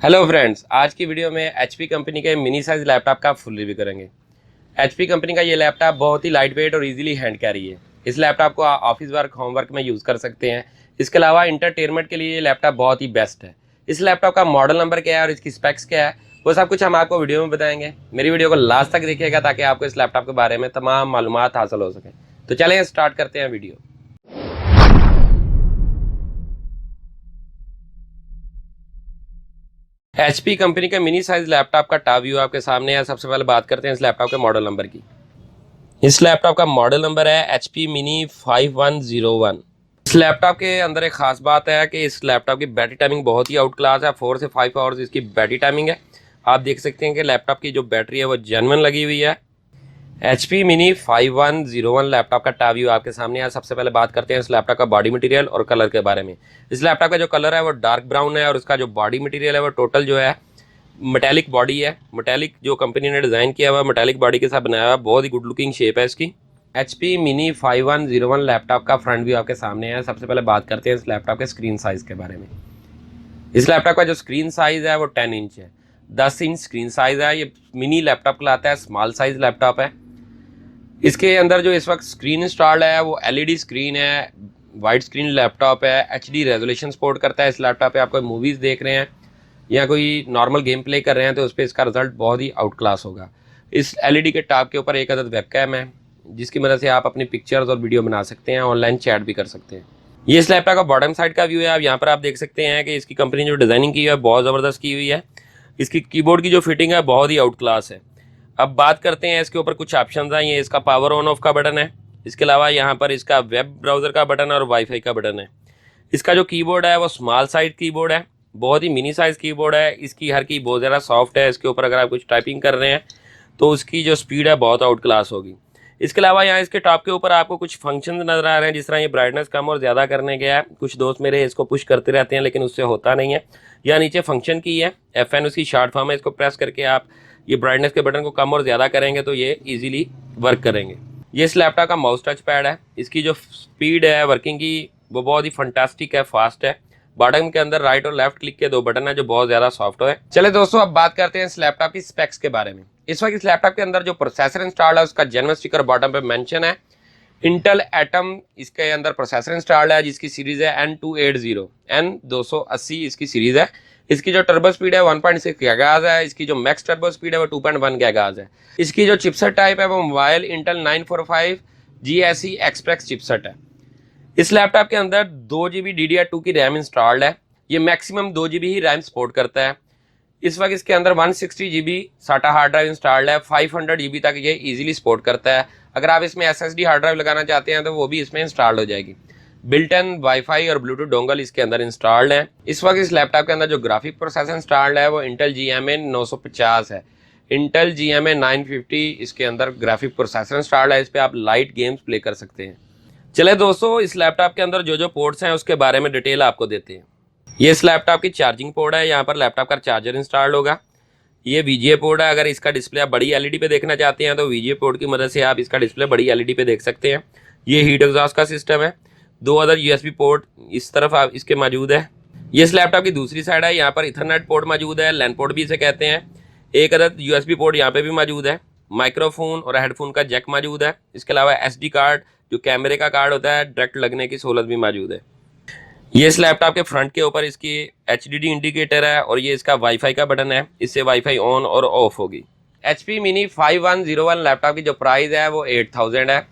Hello friends, आज की video में एचपी कंपनी के मिनी साइज लैपटॉप का फुल रिव्यू करेंगे। एचपी कंपनी का ये लैपटॉप बहुत ही लाइट वेट और इजीली हैंड कैरी है। इस लैपटॉप को ऑफिस वर्क, होम वर्क में यूज़ कर सकते हैं। इसके अलावा इंटरटेनमेंट के लिए ये लैपटॉप बहुत ही बेस्ट है। इस लैपटॉप का मॉडल नंबर क्या है और इसकी स्पेक्स क्या है, वो सब कुछ हम आपको वीडियो में बताएंगे। मेरी वीडियो को लास्ट तक देखिएगा ताकि आपको इस लैपटॉप के बारे में तमाम मालूमात हासिल हो सके। तो चलिए स्टार्ट करते हैं वीडियो। एचपी कंपनी के मिनी साइज लैपटॉप का टॉप व्यू आपके सामने है। सबसे पहले बात करते हैं इस लैपटॉप के मॉडल नंबर की। इस लैपटॉप का मॉडल नंबर है HP मिनी 5101। इस लैपटॉप के अंदर एक खास बात है कि इस लैपटॉप की बैटरी टाइमिंग बहुत ही आउट क्लास है। 4 से 5 आवर्स इसकी बैटरी टाइमिंग है। आप देख सकते हैं कि लैपटॉप की जो बैटरी है वो जेन्युइन लगी हुई है। HP मिनी 5101 लैपटॉप का टॉप व्यू आपके सामने है। सबसे पहले बात करते हैं इस लैपटॉप का बॉडी मटेरियल और कलर के बारे में। इस लैपटॉप का जो कलर है वो डार्क ब्राउन है और इसका जो बॉडी मटेरियल है वो टोटल जो है मेटालिक बॉडी है। मेटालिक जो कंपनी ने डिज़ाइन किया हुआ मेटालिक बॉडी के साथ बनाया हुआ, बहुत ही गुड लुकिंग शेप है इसकी। HP मिनी 5101 लैपटॉप का फ्रंट व्यू आपके सामने है। सबसे पहले बात करते हैं इस लैपटॉप के स्क्रीन साइज़ के बारे में। इस लैपटॉप का जो स्क्रीन साइज़ है वो 10 इंच है। 10 इंच स्क्रीन साइज़ है। ये मिनी लैपटॉप कहलाता है, स्मॉल साइज़ लैपटॉप है। इसके अंदर जो इस वक्त स्क्रीन इंस्टॉल्ड है वो LED स्क्रीन है, वाइड स्क्रीन लैपटॉप है, HD रेजोल्यूशन सपोर्ट करता है। इस लैपटॉप पे आप कोई मूवीज़ देख रहे हैं या कोई नॉर्मल गेम प्ले कर रहे हैं तो उस पर इसका रिजल्ट बहुत ही आउट क्लास होगा। इस LED के टॉप के ऊपर एक अदद वेबकैम है जिसकी मदद से आप अपनी पिक्चर्स और वीडियो बना सकते हैं, ऑनलाइन चैट भी कर सकते हैं। ये इस लैपटॉप का बॉटम साइड का व्यू है। आप यहाँ पर आप देख सकते हैं कि इसकी कंपनी जो डिज़ाइनिंग की है बहुत ज़बरदस्त की हुई है। इसकी कीबोर्ड की जो फिटिंग है बहुत ही आउट क्लास है। अब बात करते हैं इसके ऊपर कुछ ऑप्शंस हैं। ये इसका पावर ऑन ऑफ का बटन है। इसके अलावा यहाँ पर इसका वेब ब्राउज़र का बटन और वाईफाई का बटन है। इसका जो कीबोर्ड है वो स्मॉल साइज कीबोर्ड है, बहुत ही मिनी साइज कीबोर्ड है। इसकी हर की बहुत ज़्यादा सॉफ्ट है। इसके ऊपर अगर आप कुछ टाइपिंग कर रहे हैं तो उसकी जो स्पीड है बहुत आउट क्लास होगी। इसके अलावा यहाँ इसके टॉप के ऊपर आपको कुछ फंक्शन नजर आ रहे हैं, जिस तरह ये ब्राइटनेस कम और ज़्यादा करने गया है। कुछ दोस्त मेरे इसको पुश करते रहते हैं लेकिन उससे होता नहीं है। यहाँ नीचे फंक्शन की है, FN उसकी शॉर्ट फॉर्म है। इसको प्रेस करके आप ये ब्राइटनेस के बटन को कम और ज़्यादा करेंगे तो ये इजीली वर्क करेंगे। ये इस लैपटॉप का माउस टच पैड है। इसकी जो स्पीड है वर्किंग की वो बहुत ही फंटास्टिक है, फास्ट है। बॉटम के अंदर राइट और लेफ्ट क्लिक के 2 बटन है जो बहुत ज़्यादा सॉफ्ट है। चले दोस्तों, अब बात करते हैं इस लैपटॉप की स्पेक्स के बारे में। इस वक्त इस लैपटॉप के अंदर जो प्रोसेसर इंस्टॉल्ड है उसका जेन्युइन स्टिकर बॉटम पे मेंशन है। इंटेल एटम इसके अंदर प्रोसेसर इंस्टॉल्ड है जिसकी सीरीज है N280 इसकी सीरीज है। इसकी जो टर्बो स्पीड है 1.6 गीगाहर्ट्ज है। इसकी जो मैक्स टर्बो स्पीड है वो 2.1 गीगाहर्ट्ज है। इसकी जो चिपसेट टाइप है वो mobile Intel 945 GSE express chipset है। इस लैपटॉप के अंदर 2 GB DDR2 की रैम इंस्टॉल्ड है। ये मैक्सिमम 2 GB ही रैम सपोर्ट करता है। इस वक्त इसके अंदर 160 GB SATA hard drive installed है। 500 GB तक ये इजीली सपोर्ट करता है। अगर आप इसमें SSD हार्ड ड्राइव लगाना चाहते हैं तो वो भी इसमें इंस्टॉल्ड हो जाएगी। बिल्ट इन वाईफाई और ब्लूटूथ डोंगल इसके अंदर इंस्टॉल्ड है। इस वक्त इस लैपटॉप के अंदर जो ग्राफिक प्रोसेसर इंस्टॉल्ड है वो इंटेल GMA 950 है। इंटेल GMA 950 इसके अंदर ग्राफिक प्रोसेसर इंस्टॉल्ड है। इस पर आप लाइट गेम्स प्ले कर सकते हैं। चले दोस्तों, इस लैपटॉप के अंदर जो जो पोर्ट्स हैं उसके बारे में डिटेल आपको देते हैं। ये इस लैपटॉप की चार्जिंग पोर्ट है। यहाँ पर लैपटॉप का चार्जर इंस्टॉल्ड होगा। ये VGA पोर्ट है। अगर इसका डिस्प्ले आप बड़ी LED पे देखना चाहते हैं तो VGA पोर्ट की मदद से आप इसका डिस्प्ले बड़ी LED पे देख सकते हैं। ये हीट एग्जॉस्ट का सिस्टम है। 2 अदर USB पोर्ट इस तरफ आप इसके मौजूद है। ये इस लैपटॉप की दूसरी साइड है। यहाँ पर इथरनेट पोर्ट मौजूद है, लैन पोर्ट भी इसे कहते हैं। एक अदर USB पोर्ट यहाँ पे भी मौजूद है। माइक्रोफोन और हेडफोन का जैक मौजूद है। इसके अलावा SD कार्ड जो कैमरे का कार्ड होता है डायरेक्ट लगने की सहूलत भी मौजूद है। ये इस लैपटॉप के फ्रंट के ऊपर इसकी HDD इंडिकेटर है और ये इसका वाईफाई का बटन है। इससे वाईफाई ऑन और ऑफ होगी। HP मिनी 5101 लैपटॉप की जो प्राइस है वो 8000 है।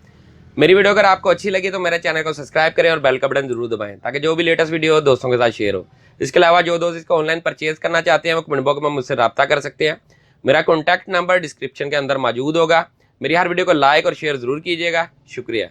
मेरी वीडियो अगर आपको अच्छी लगी तो मेरे चैनल को सब्सक्राइब करें और बेल का बटन जरूर दबाएं ताकि जो भी लेटेस्ट वीडियो हो दोस्तों के साथ शेयर हो। इसके अलावा जो दोस्त इसको ऑनलाइन परचेज करना चाहते हैं वो कमेंट बॉक्स में मुझसे रब्ता कर सकते हैं। मेरा कॉन्टैक्ट नंबर डिस्क्रिप्शन के अंदर मौजूद होगा। मेरी हर वीडियो को लाइक और शेयर जरूर कीजिएगा। शुक्रिया।